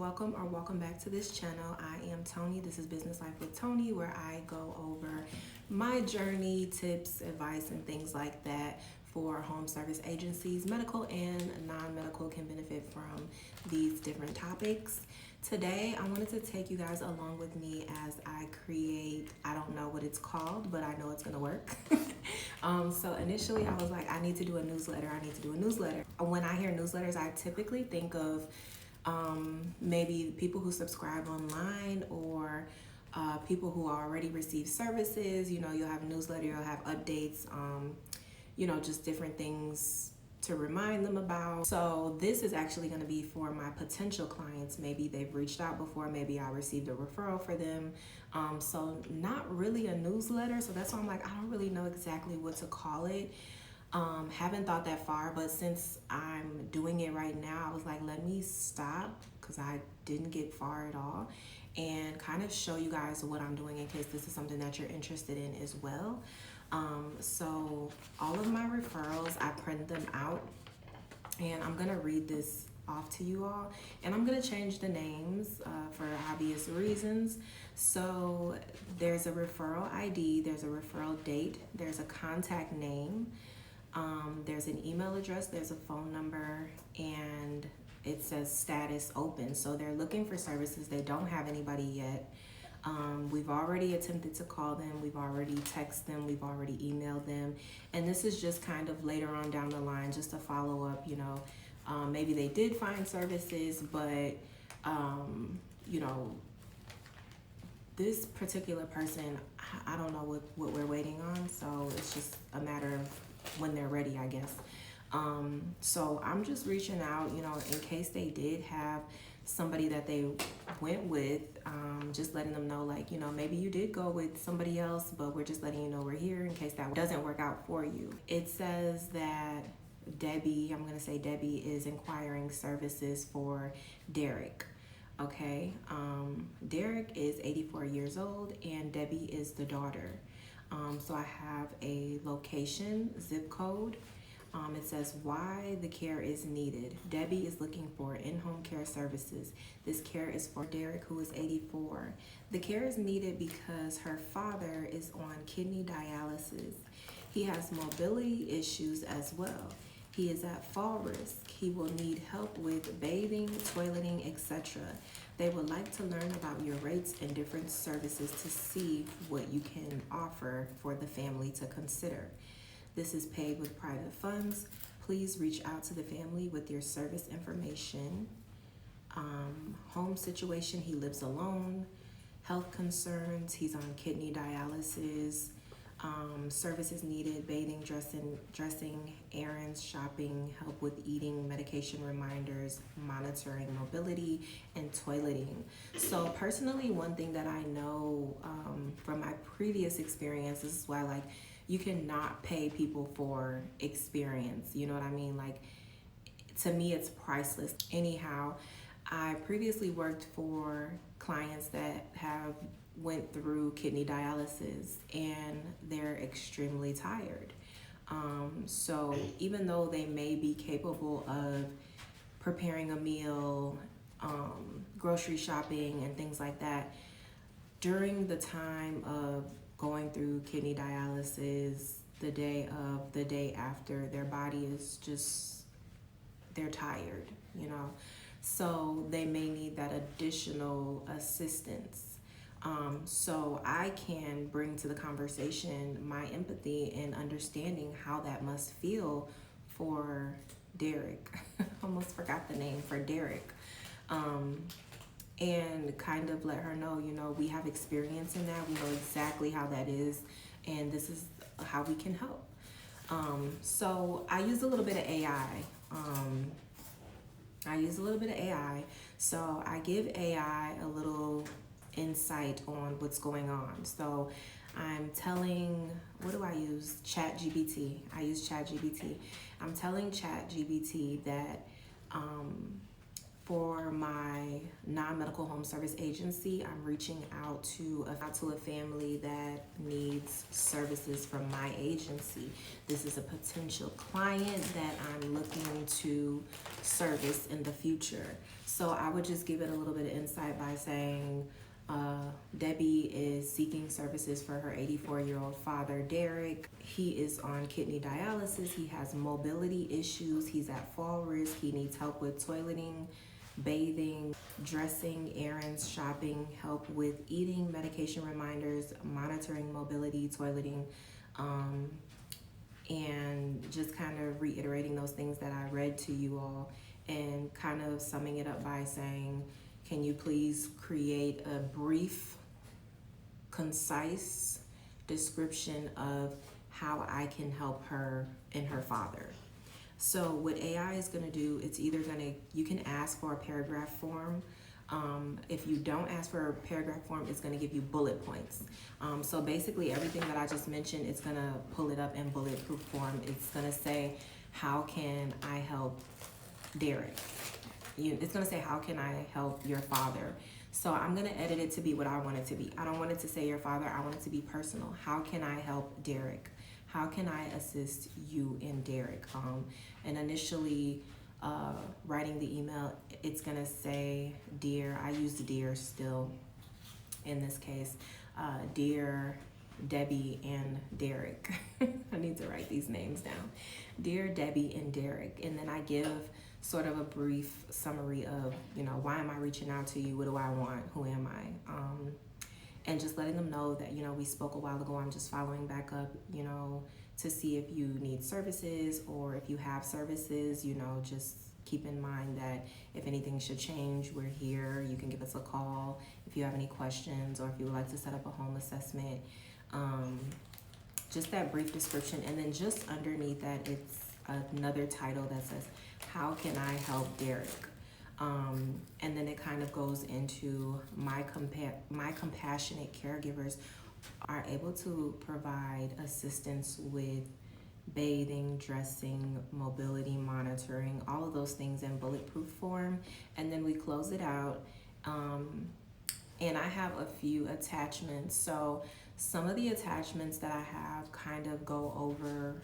welcome back to this channel. I am Tony. This is Business Life with Tony, where I go over my journey, tips, advice, and things like that for home service agencies. Medical and non-medical can benefit from these different topics. Today, I wanted to take you guys along with me as I create, I don't know what it's called, but I know it's gonna work. So initially I was like, I need to do a newsletter. When I hear newsletters, I typically think of maybe people who subscribe online or people who already receive services. You know, you'll have a newsletter, you'll have updates, just different things to remind them about. So this is actually going to be for my potential clients. Maybe they've reached out before, maybe I received a referral for them. So not really a newsletter. So that's why I'm like, I don't really know exactly what to call it. Haven't thought that far, but since I'm doing it right now, I was like, let me stop because I didn't get far at all and kind of show you guys what I'm doing in case this is something that you're interested in as well. So all of my referrals, I print them out and I'm gonna read this off to you all, and I'm gonna change the names for obvious reasons. So there's a referral ID, there's a referral date, there's a contact name, there's an email address, there's a phone number, and it says status open. So they're looking for services. They don't have anybody yet. We've already attempted to call them, we've already texted them, we've already emailed them, and this is just kind of later on down the line, just a follow up. Maybe they did find services, but this particular person, I don't know what we're waiting on, so it's just a matter of when they're ready, I guess. So I'm just reaching out, in case they did have somebody that they went with, just letting them know, like, maybe you did go with somebody else, but we're just letting you know we're here in case that doesn't work out for you. It says that Debbie, I'm gonna say Debbie, is inquiring services for Derek. Okay, Derek is 84 years old and Debbie is the daughter. So I have a location, zip code. It says why the care is needed. Debbie is looking for in-home care services. This care is for Derek, who is 84. The care is needed because her father is on kidney dialysis. He has mobility issues as well. He is at fall risk. He will need help with bathing, toileting, etc. They would like to learn about your rates and different services to see what you can offer for the family to consider. This is paid with private funds. Please reach out to the family with your service information. Home situation, he lives alone. Health concerns, he's on kidney dialysis. Services needed, bathing, dressing, errands, shopping, help with eating, medication reminders, monitoring mobility, and toileting. So personally, one thing that I know from my previous experience, this is why, like, you cannot pay people for experience. You know what I mean? Like, to me, it's priceless. Anyhow, I previously worked for clients that have went through kidney dialysis and they're extremely tired. So even though they may be capable of preparing a meal, grocery shopping, and things like that, during the time of going through kidney dialysis, the day after, their body is just, they're tired, so they may need that additional assistance. So I can bring to the conversation my empathy and understanding how that must feel for Derek. Almost forgot the name, for Derek. And kind of let her know, we have experience in that. We know exactly how that is, and this is how we can help. So I use a little bit of AI. So I give AI a little insight on what's going on. So I'm telling, what do I use? ChatGPT. I use ChatGPT. I'm telling ChatGPT that For my non-medical home service agency, I'm reaching out to a family that needs services from my agency. This is a potential client that I'm looking to service in the future. So I would just give it a little bit of insight by saying, Debbie is seeking services for her 84-year-old father, Derek. He is on kidney dialysis. He has mobility issues. He's at fall risk. He needs help with toileting, bathing, dressing, errands, shopping, help with eating, medication reminders, monitoring mobility, toileting, and just kind of reiterating those things that I read to you all and kind of summing it up by saying, can you please create a brief, concise description of how I can help her and her father? So what AI is going to do, it's either you can ask for a paragraph form. If you don't ask for a paragraph form, it's going to give you bullet points. So basically everything that I just mentioned, it's going to pull it up in bulletproof form. It's going to say, how can I help Derek? It's going to say, how can I help your father? So I'm going to edit it to be what I want it to be. I don't want it to say your father. I want it to be personal. How can I help Derek? How can I assist you and Derek? And initially writing the email, it's going to say, dear, I use dear still in this case, dear Debbie and Derek. I need to write these names down. Dear Debbie and Derek. And then I give sort of a brief summary of, why am I reaching out to you? What do I want? Who am I? And just letting them know that, we spoke a while ago. I'm just following back up, to see if you need services or if you have services, just keep in mind that if anything should change, we're here. You can give us a call if you have any questions or if you would like to set up a home assessment. Just that brief description. And then just underneath that, it's another title that says, how can I help Derek? And then it kind of goes into my compassionate caregivers are able to provide assistance with bathing, dressing, mobility monitoring, all of those things in bulletproof form. And then we close it out. And I have a few attachments. So some of the attachments that I have kind of go over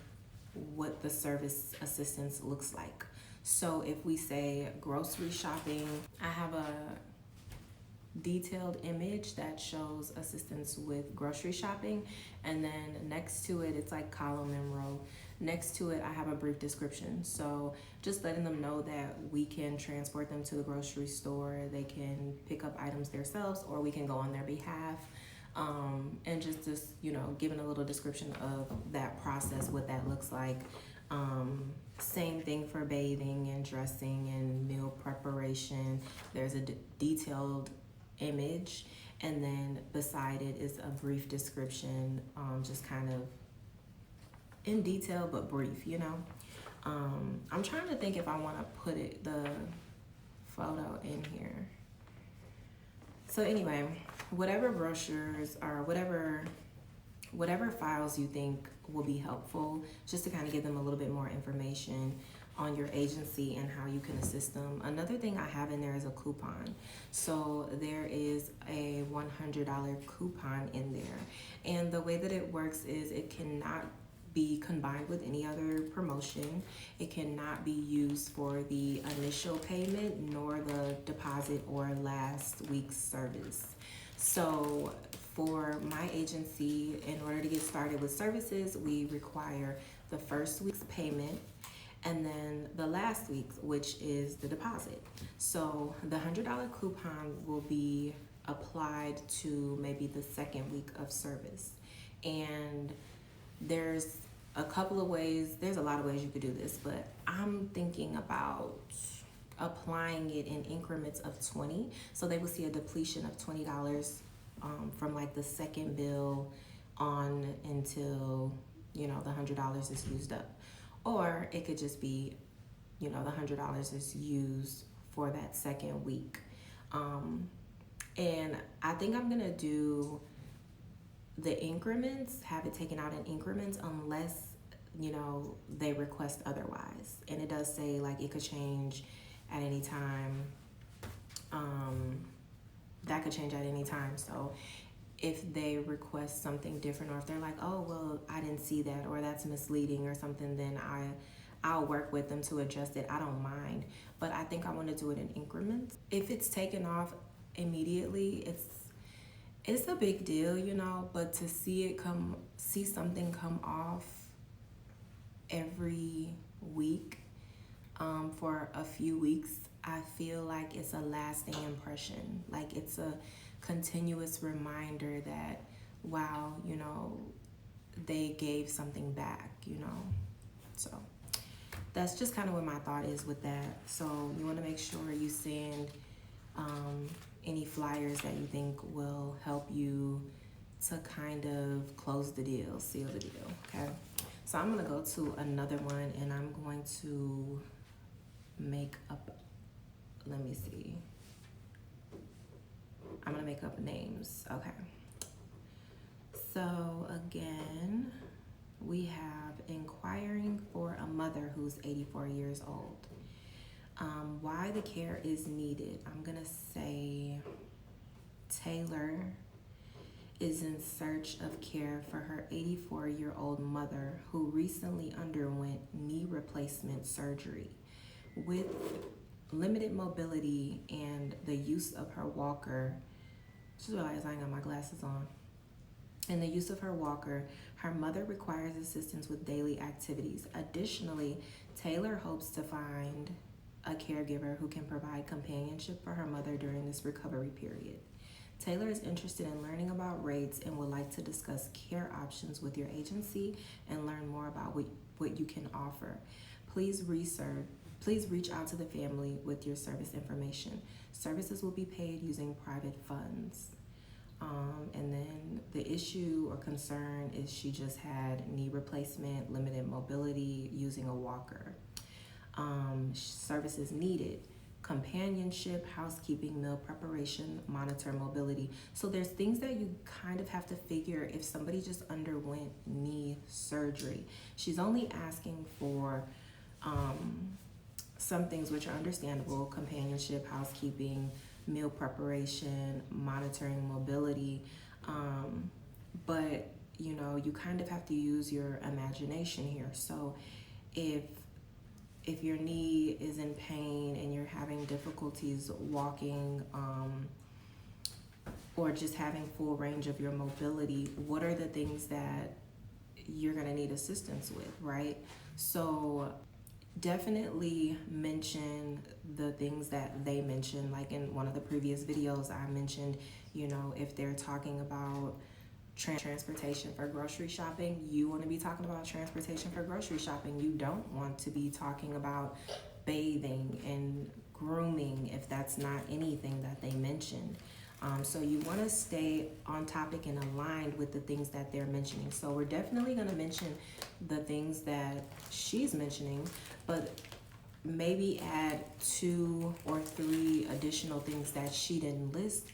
what the service assistance looks like. So if we say grocery shopping, I have a detailed image that shows assistance with grocery shopping, and then next to it, it's like column and row. Next to it, I have a brief description. So just letting them know that we can transport them to the grocery store, they can pick up items themselves, or we can go on their behalf. And just giving a little description of that process, what that looks like. Same thing for bathing and dressing and meal preparation. There's a detailed image, and then beside it is a brief description, just kind of in detail but brief. I'm trying to think if I want to put the photo in here. So anyway, whatever brochures or whatever files you think will be helpful, just to kind of give them a little bit more information on your agency and how you can assist them. Another thing I have in there is a coupon. So there is a $100 coupon in there. And the way that it works is it cannot be combined with any other promotion. It cannot be used for the initial payment nor the deposit or last week's service. So for my agency, in order to get started with services, we require the first week's payment and then the last week's, which is the deposit. So the $100 coupon will be applied to maybe the second week of service. And there's a couple of ways, there's a lot of ways you could do this, but I'm thinking about applying it in increments of 20. So they will see a depletion of $20 from like the second bill on until, the $100 is used up. Or it could just be, the $100 is used for that second week. And I think I'm gonna do the increments, have it taken out in increments unless, they request otherwise. And it does say like it could change at any time that could change at any time. So if they request something different, or if they're like, oh, well, I didn't see that, or that's misleading or something, then I'll work with them to adjust it. I don't mind, but I think I want to do it in increments. If it's taken off immediately, it's a big deal, you know, but to see something come off every week, for a few weeks, I feel like it's a lasting impression. Like it's a continuous reminder that, wow, you know, they gave something back, you know. So that's just kind of what my thought is with that. So you want to make sure you send any flyers that you think will help you to kind of close the deal, seal the deal, okay? So I'm going to go to another one, and I'm going to make up, let me see. I'm going to make up names, okay? So again, we have inquiring for a mother who's 84 years old. Why the care is needed. I'm gonna say Taylor is in search of care for her 84-year-old mother who recently underwent knee replacement surgery. With limited mobility and the use of her walker, just realized I ain't got my glasses on. In the use of her walker, her mother requires assistance with daily activities. Additionally, Taylor hopes to find a caregiver who can provide companionship for her mother during this recovery period. Taylor is interested in learning about rates and would like to discuss care options with your agency and learn more about what you can offer. Please reach out to the family with your service information. Services will be paid using private funds. And then the issue or concern is she just had knee replacement, limited mobility, using a walker. Services needed: companionship, housekeeping, meal preparation, monitor mobility. So there's things that you kind of have to figure if somebody just underwent knee surgery. She's only asking for some things which are understandable: companionship, housekeeping, meal preparation, monitoring mobility. But you know, you kind of have to use your imagination here. So if your knee is in pain and you're having difficulties walking, or just having full range of your mobility, what are the things that you're gonna need assistance with, right? So definitely mention the things that they mentioned. Like in one of the previous videos, I mentioned, you know, if they're talking about transportation for grocery shopping, you want to be talking about transportation for grocery shopping. You don't want to be talking about bathing and grooming if that's not anything that they mentioned. So you want to stay on topic and aligned with the things that they're mentioning. So we're definitely going to mention the things that she's mentioning, but maybe add 2 or 3 additional things that she didn't list,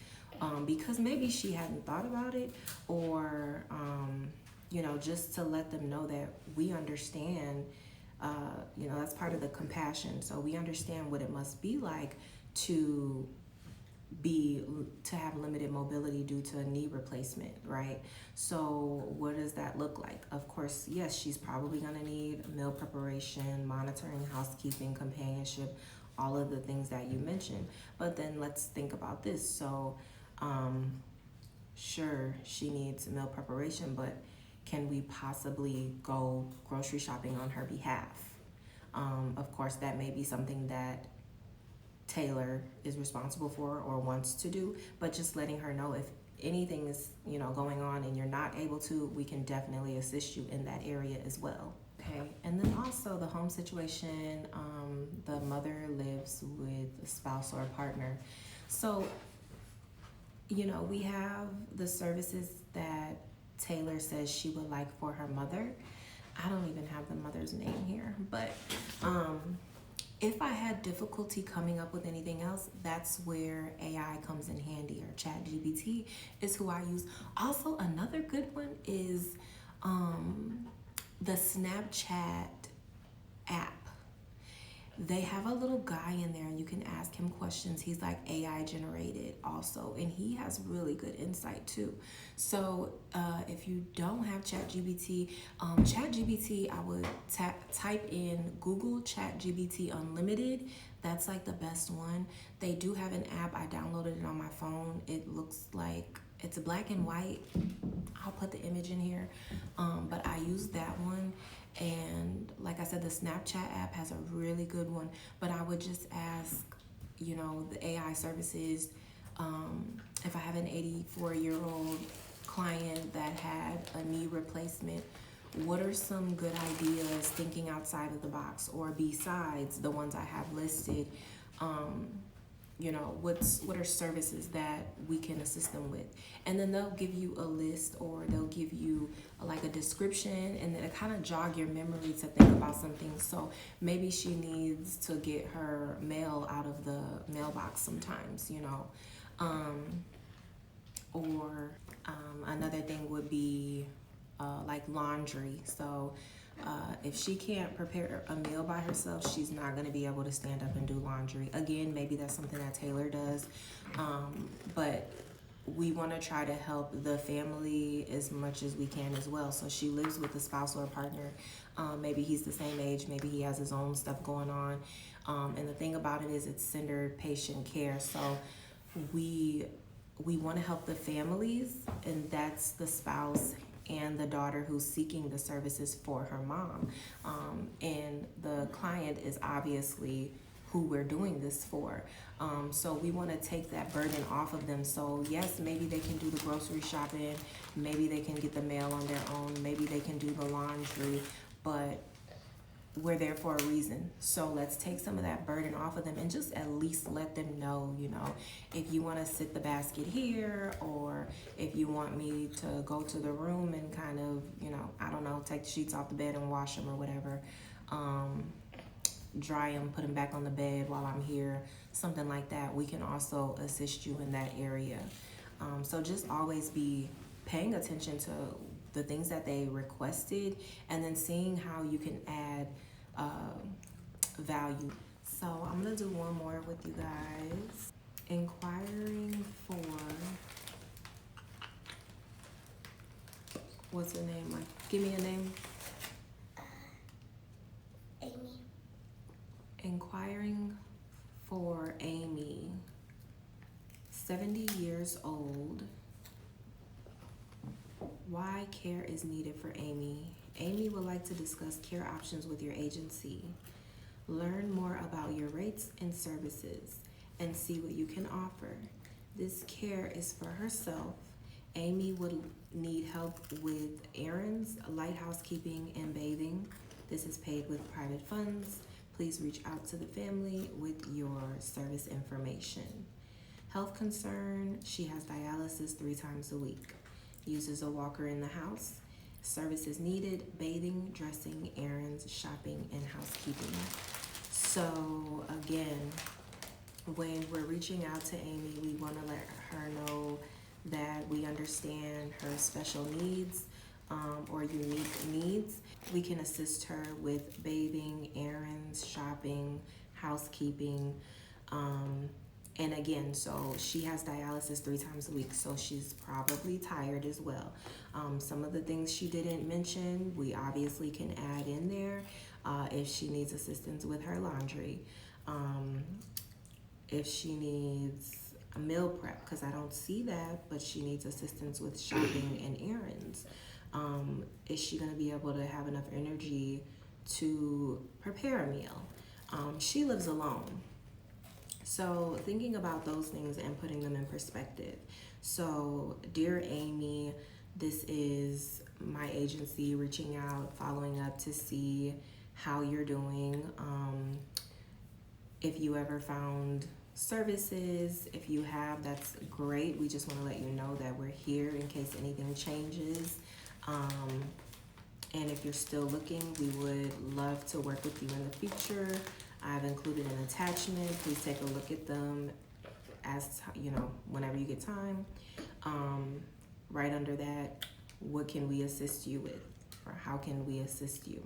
because maybe she hadn't thought about it, or you know, just to let them know that we understand. You know, that's part of the compassion. So we understand what it must be like to have limited mobility due to a knee replacement, right? So what does that look like? Of course, yes, she's probably gonna need meal preparation, monitoring, housekeeping, companionship, all of the things that you mentioned. But then let's think about this. So sure, she needs meal preparation, but can we possibly go grocery shopping on her behalf? Of course, that may be something that Taylor is responsible for or wants to do, but just letting her know if anything is, you know, going on and you're not able to, we can definitely assist you in that area as well. Okay, and then also the home situation, the mother lives with a spouse or a partner. So, you know, we have the services that Taylor says she would like for her mother. I don't even have the mother's name here, but if I had difficulty coming up with anything else, that's where AI comes in handy, or ChatGPT is who I use. Also, another good one is the Snapchat app. They have a little guy in there and you can ask him questions. He's like AI generated also, and he has really good insight too. So if you don't have ChatGPT, ChatGPT, I would type in Google ChatGPT Unlimited. That's like the best one. They do have an app. I downloaded it on my phone. It looks like it's a black and white. I'll put the image in here, but I use that one. And like I said, the Snapchat app has a really good one. But I would just ask, the AI services, if I have an 84-year-old client that had a knee replacement, what are some good ideas thinking outside of the box or besides the ones I have listed? What are services that we can assist them with? And then they'll give you a list, or they'll give you like a description, and then it kind of jog your memory to think about something. So maybe she needs to get her mail out of the mailbox sometimes, or another thing would be like laundry. So if she can't prepare a meal by herself, she's not going to be able to stand up and do laundry. Again, maybe that's something that Taylor does, but we want to try to help the family as much as we can as well. So she lives with a spouse or a partner. Maybe he's the same age. Maybe he has his own stuff going on. And the thing about it is it's centered patient care. So we want to help the families, and that's the spouse and the daughter who's seeking the services for her mom. And the client is obviously who we're doing this for. So we want to take that burden off of them. So yes, maybe they can do the grocery shopping, maybe they can get the mail on their own, maybe they can do the laundry, but we're there for a reason. So let's take some of that burden off of them and just at least let them know, if you want to sit the basket here, or if you want me to go to the room and kind of, I don't know, take the sheets off the bed and wash them or whatever, dry them, put them back on the bed while I'm here, something like that. We can also assist you in that area. So just always be paying attention to the things that they requested, and then seeing how you can add value. So I'm gonna do one more with you guys. Inquiring for, what's her name? Give me a name. Amy. Inquiring for Amy, 70 years old. Why care is needed for Amy? Amy would like to discuss care options with your agency. Learn more about your rates and services and see what you can offer. This care is for herself. Amy would need help with errands, light housekeeping, and bathing. This is paid with private funds. Please reach out to the family with your service information. Health concern, she has dialysis 3 times a week. Uses a walker in the house. Services needed: bathing, dressing, errands, shopping, and housekeeping. So again, when we're reaching out to Amy, we want to let her know that we understand her special needs or unique needs. We can assist her with bathing, errands, shopping, housekeeping. And again, so she has dialysis 3 times a week, so she's probably tired as well. Some of the things she didn't mention, we obviously can add in there. If she needs assistance with her laundry, if she needs a meal prep, because I don't see that, but she needs assistance with shopping and errands. Is she going to be able to have enough energy to prepare a meal? She lives alone. So thinking about those things and putting them in perspective. So dear Amy, this is my agency reaching out, following up to see how you're doing. If you ever found services, if you have, that's great. We just want to let you know that we're here in case anything changes. And if you're still looking, we would love to work with you in the future. I've included an attachment. Please take a look at them as whenever you get time. Right under that, what can we assist you with, or how can we assist you?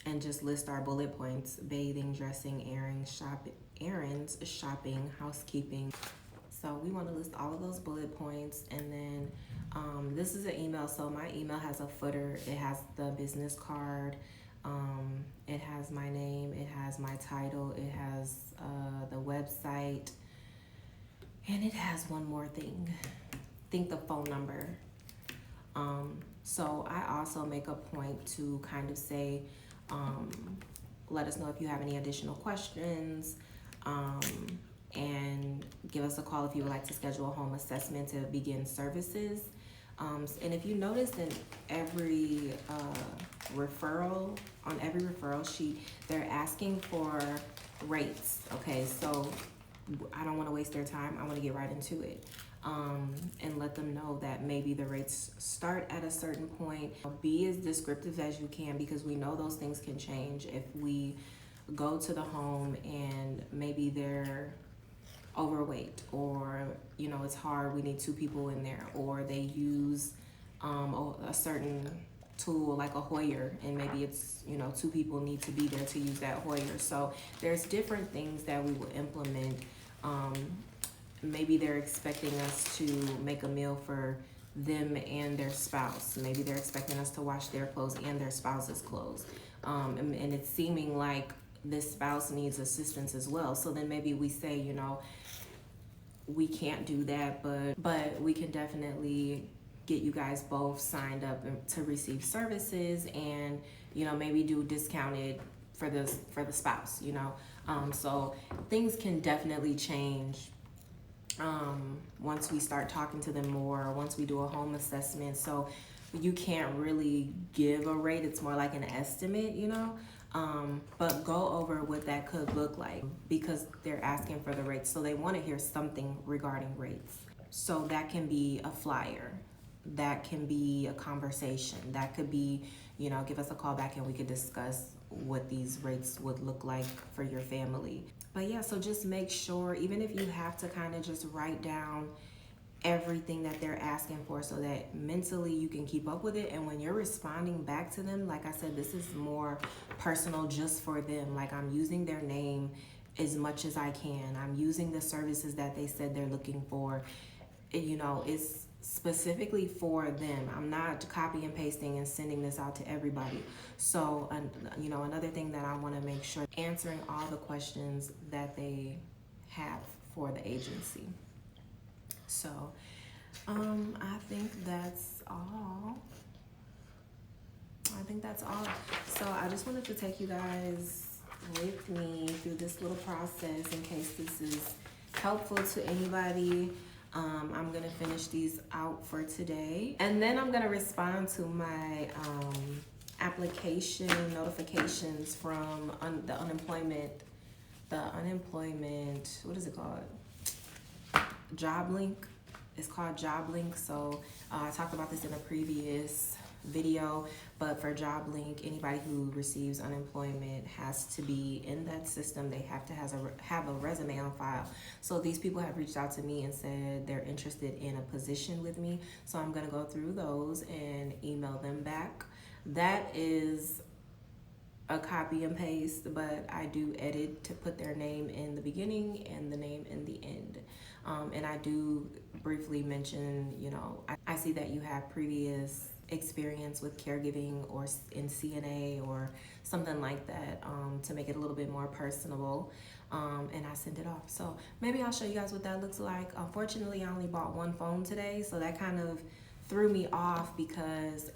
and just list our bullet points: bathing, dressing, errands, shopping, housekeeping. So we want to list all of those bullet points, and then this is an email. So my email has a footer. It has the business card. It has my name. It has my title. It has the website, and it has one more thing. I think the phone number. So I also make a point to kind of say, let us know if you have any additional questions, and give us a call if you would like to schedule a home assessment to begin services. And if you notice in every referral, on every referral sheet, they're asking for rates. Okay, so I don't want to waste their time. I want to get right into it. And let them know that maybe the rates start at a certain point. Be as descriptive as you can, because we know those things can change. If we go to the home and maybe they're overweight, or it's hard, we need 2 people in there, or they use a certain tool like a Hoyer, and maybe it's 2 people need to be there to use that Hoyer. So there's different things that we will implement. Maybe they're expecting us to make a meal for them and their spouse. Maybe they're expecting us to wash their clothes and their spouse's clothes. And it's seeming like this spouse needs assistance as well. So then maybe we say, we can't do that, but we can definitely get you guys both signed up to receive services, and maybe do discounted for the spouse. So things can definitely change once we start talking to them more, once we do a home assessment. So you can't really give a rate. It's more like an estimate, but go over what that could look like, because they're asking for the rates. So they want to hear something regarding rates. So that can be a flyer. That can be a conversation. That could be, give us a call back and we could discuss what these rates would look like for your family. But yeah, so just make sure, even if you have to kind of just write down everything that they're asking for, so that mentally you can keep up with it. And when you're responding back to them, like I said, this is more personal just for them. Like, I'm using their name as much as I can. I'm using the services that they said they're looking for. It's specifically for them. I'm not copy and pasting and sending this out to everybody. So, another thing that I want to make sure, answering all the questions that they have for the agency. So, I think that's all. So I just wanted to take you guys with me through this little process in case this is helpful to anybody. I'm gonna finish these out for today, and then I'm gonna respond to my application notifications from the unemployment, what is it called? Job Link. It's called Job Link. So I talked about this in a previous video, but for Job Link, anybody who receives unemployment has to be in that system. They have to have a resume on file. So these people have reached out to me and said they're interested in a position with me. So I'm gonna go through those and email them back. That is a copy and paste, but I do edit to put their name in the beginning and the name in the end. And I do briefly mention, I see that you have previous experience with caregiving or in CNA or something like that, to make it a little bit more personable. And I send it off. So maybe I'll show you guys what that looks like. Unfortunately, I only bought one phone today, so that kind of threw me off, because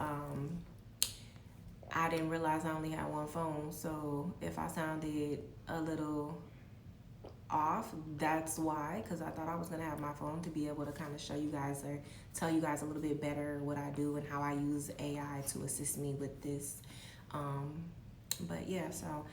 I didn't realize I only had one phone. So if I sounded a little off, that's why, because I thought I was gonna have my phone to be able to kind of show you guys or tell you guys a little bit better what I do and how I use AI to assist me with this. But yeah, so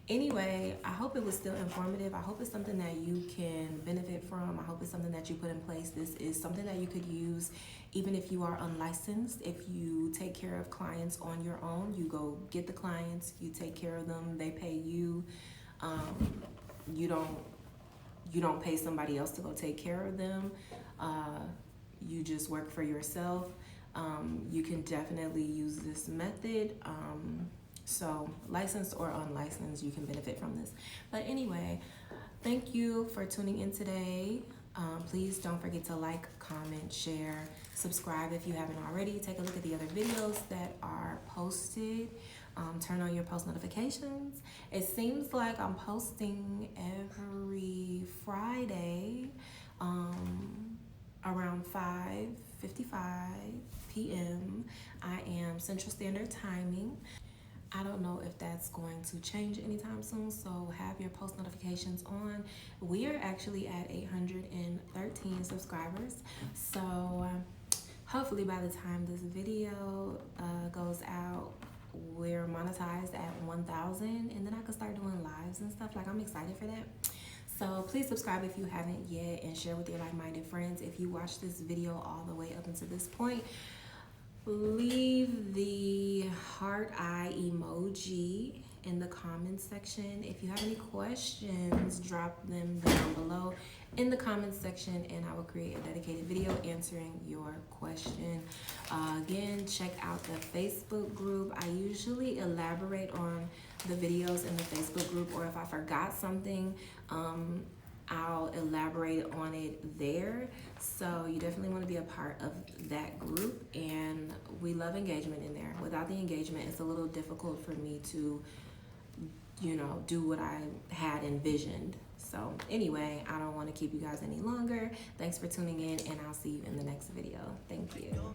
anyway, I hope it was still informative. I hope it's something that you can benefit from. I hope it's something that you put in place. This is something that you could use even if you are unlicensed. If you take care of clients on your own, you go get the clients, you take care of them, they pay you. You don't pay somebody else to go take care of them. You just work for yourself. You can definitely use this method. So licensed or unlicensed, you can benefit from this. But anyway, thank you for tuning in today. Please don't forget to like, comment, share, subscribe if you haven't already. Take a look at the other videos that are posted. Turn on your post notifications. It seems like I'm posting every Friday around 5:55 p.m. I am Central Standard Timing. I don't know if that's going to change anytime soon, so have your post notifications on. We are actually at 813 subscribers, so hopefully by the time this video goes out, we're monetized at 1,000, and then I can start doing lives and stuff. Like, I'm excited for that. So please subscribe if you haven't yet, and share with your like-minded friends. If you watched this video all the way up until this point, leave the heart eye emoji in the comments section. If you have any questions, drop them down below in the comments section, and I will create a dedicated video answering your question. Again, check out the Facebook group. I usually elaborate on the videos in the Facebook group, or if I forgot something, I'll elaborate on it there. So you definitely want to be a part of that group, and we love engagement in there. Without the engagement, it's a little difficult for me to, do what I had envisioned. So anyway, I don't want to keep you guys any longer. Thanks for tuning in, and I'll see you in the next video. Thank you.